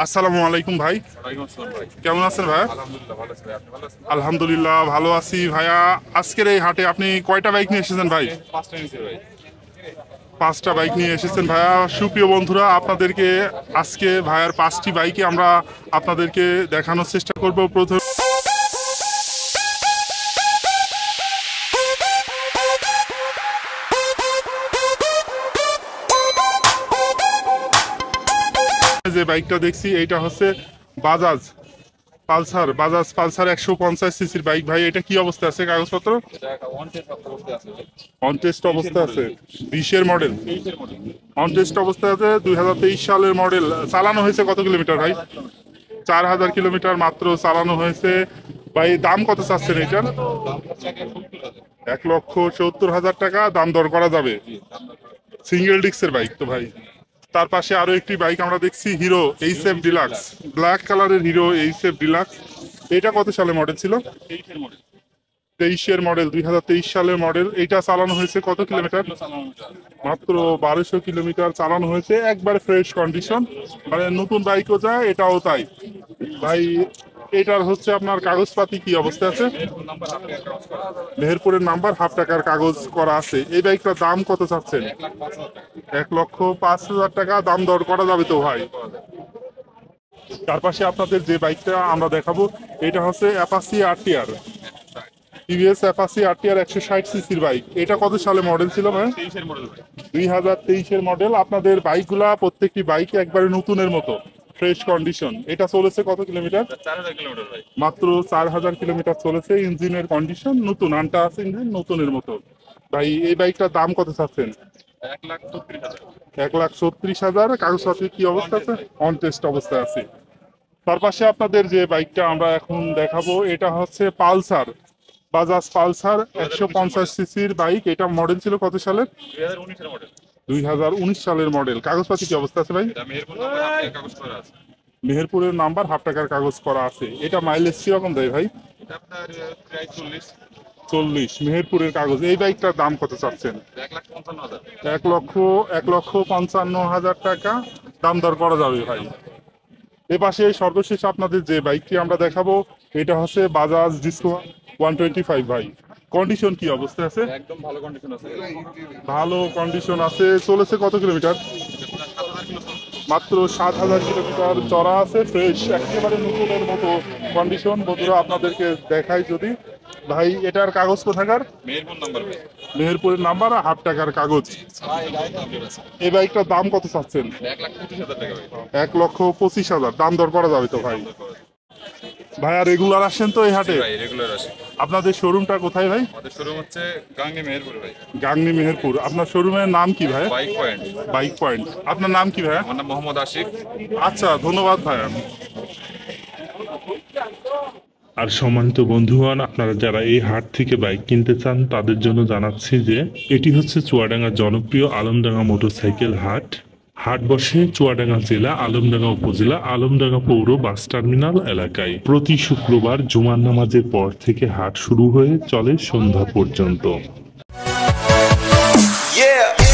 আসসালামু আলাইকুম ভাই। ওয়ালাইকুম আসসালাম ভাই। কেমন আছেন ভাইয়া? আলহামদুলিল্লাহ ভালো আছি ভাই। আপনি ভালো আছেন? আলহামদুলিল্লাহ ভালো আছি ভাইয়া। আজকের এই হাটে আপনি কয়টা বাইক নিয়ে এসেছেন ভাই? আজকে 5টা নিয়েছি ভাই। 5টা বাইক নিয়ে এসেছেন ভাইয়া। সুপ্রিয় বন্ধুরা, আপনাদেরকে আজকে ভাইয়ার 5টি বাইকে আমরা আপনাদেরকে দেখানোর চেষ্টা করব। প্রথমে যে বাইকটা দেখছি এইটা হচ্ছে বাজাজ বাজাজ পালসার 150 সিসির বাইক। ভাই এটা কি অবস্থা আছে কাগজপত্র? এটা একটা ওয়ান টেস্ট অবস্থায় আছে ভাই। অন টেস্ট অবস্থা আছে, 20-এর মডেল। 23 এর মডেল। অন টেস্ট অবস্থা আছে, 2023 সালের মডেল। চালানো হয়েছে কত কিলোমিটার ভাই? 4000 কিলোমিটার মাত্র চালানো হয়েছে। ভাই দাম কত চাচ্ছেন এটার? দাম হচ্ছে 1,70,000। 1,70,000 টাকা দাম দর করা যাবে। জি, দাম দর করা যাবে। সিঙ্গেল ডিস্কের বাইক তো ভাই। তার পাশে আরো একটি বাইক আমরা দেখছি, হিরো এইচএফ ডিলাক্স, ব্ল্যাক কালারের হিরো এইচএফ ডিলাক্স। এটা কত সালে মডেল ছিল? 23 এর মডেল। 23-এর মডেল, 2023 সালের মডেল। এটা চালানো হয়েছে কত কিলোমিটার? চালানো যায়। মাত্র 1200 কিলোমিটার চালানো হয়েছে, একবারে ফ্রেশ কন্ডিশন, মানে নতুন বাইকও যায়, এটাও তাই। ভাই এটার হচ্ছে আপনার কাগজপাতি কি অবস্থা আছে? এর নাম্বার আপনি একটা কাজ করা আছে। মেহেরপুরের নাম্বার, হাফ টাকার কাগজ করা আছে। এই বাইকটার দাম কত চাচ্ছেন? 1,05,000 টাকা। 1,05,000 টাকা দাম দর করা যাবে তো ভাই। তার পাশে আপনাদের যে বাইকটা আমরা দেখাবো এটা হচ্ছে Apache RTR, TVS Apache RTR 160 সিসির বাইক। এটা কত সালে মডেল ছিল ভাই? 23 এর মডেল ভাই। 2023-এর মডেল। আপনাদের বাইকগুলা প্রত্যেকটি বাইকে একবারে নতুনের মতো ফ্রেশ কন্ডিশন। এটা চলেছে কত কিলোমিটার? 4000 কিলোমিটার ভাই। মাত্র 4000 কিলোমিটার চলেছে। ইঞ্জিনের কন্ডিশন নতুন, আনটা আছে ইঞ্জিন নতুনের মতো। ভাই এই বাইকটার দাম কত চাচ্ছেন? 1,36,000। 1,36,000। কাগজপত্রের কি অবস্থা আছে? অন টেস্ট অবস্থায় আছে। তার পাশে আপনাদের যে বাইকটা আমরা এখন দেখাবো এটা হচ্ছে পালসার, বাজাজ পালসার 150 সিসির বাইক। এটা মডেল ছিল কত সালের? 2019 এর মডেল। 2019 সালের মডেল। কাগজপাতি কি অবস্থা আছে ভাই? এটা মেহেরপুর নাম্বার আপনি কাগজ করা আছে। মেহেরপুরের নাম্বার, হাফ টাকার কাগজ করা আছে। এটা মাইলেজ কিরকম দেয় ভাই? এটা আপনার প্রায় 40। 40। মেহেরপুরের কাগজ। এই বাইকটার দাম কত চাচ্ছেন? 1,55,000। 1,55,000 টাকা দাম দর করা যাবে ভাই। এ পাশে সর্বশেষ আপনাদের যে বাইকটি আমরা দেখাবো এটা হচ্ছে বাজাজ ডিসকো 125 ভাই। কন্ডিশন কি অবস্থা আছে? একদম ভালো কন্ডিশন আছে। ভালো কন্ডিশন আছে। চলেছে কত কিলোমিটার? এটা আপনার 7,000 কিলো চলছে। মাত্র 7,000 কিলোমিটার চড়া আছে, ফ্রেশ একেবারে নতুনের মতো কন্ডিশন। বন্ধুরা আপনাদেরকে দেখাই যদি, ভাই এটার কাগজ কোথাকার? মেহেরপুর নাম্বার ভাই। মেহেরপুরের নাম্বার, হাফ টাকার কাগজ। এই বাইকটার দাম কত চাচ্ছেন? 1,25,000 টাকা ভাই। 1,25,000 দাম দর করা যাবে তো ভাই। ভাইয়া রেগুলার আসেন তো এই হাটে? ভাই রেগুলার আসে। আপনাদের শোরুমটা কোথায় ভাই? আমাদের শোরুম হচ্ছে গাংনী মেহেরপুর ভাই। গাংনী মেহেরপুর। আপনার শোরুমের নাম কি ভাই? Bike point. Bike point. আপনার নাম কি ভাইয়া? আমার নাম মোহাম্মদ আশিক। আচ্ছা, ধন্যবাদ ভাইয়া। আর সম্মানিত বন্ধুগণ, আপনারা যারা এই হাট থেকে বাইক কিনতে চান তাদের জন্য জানাচ্ছি যে এটি হচ্ছে চুয়াডাঙ্গার জনপ্রিয় আলমডাঙ্গা মোটরসাইকেল হাট। হাট বসে চুয়াডাঙ্গা জেলা, আলমডাঙ্গা উপজেলা, আলমডাঙ্গা পৌর বাস টার্মিনাল এলাকায়। প্রতি শুক্রবার জুমার নামাজের পর থেকে হাট শুরু হয়ে চলে সন্ধ্যা পর্যন্ত। Yeah.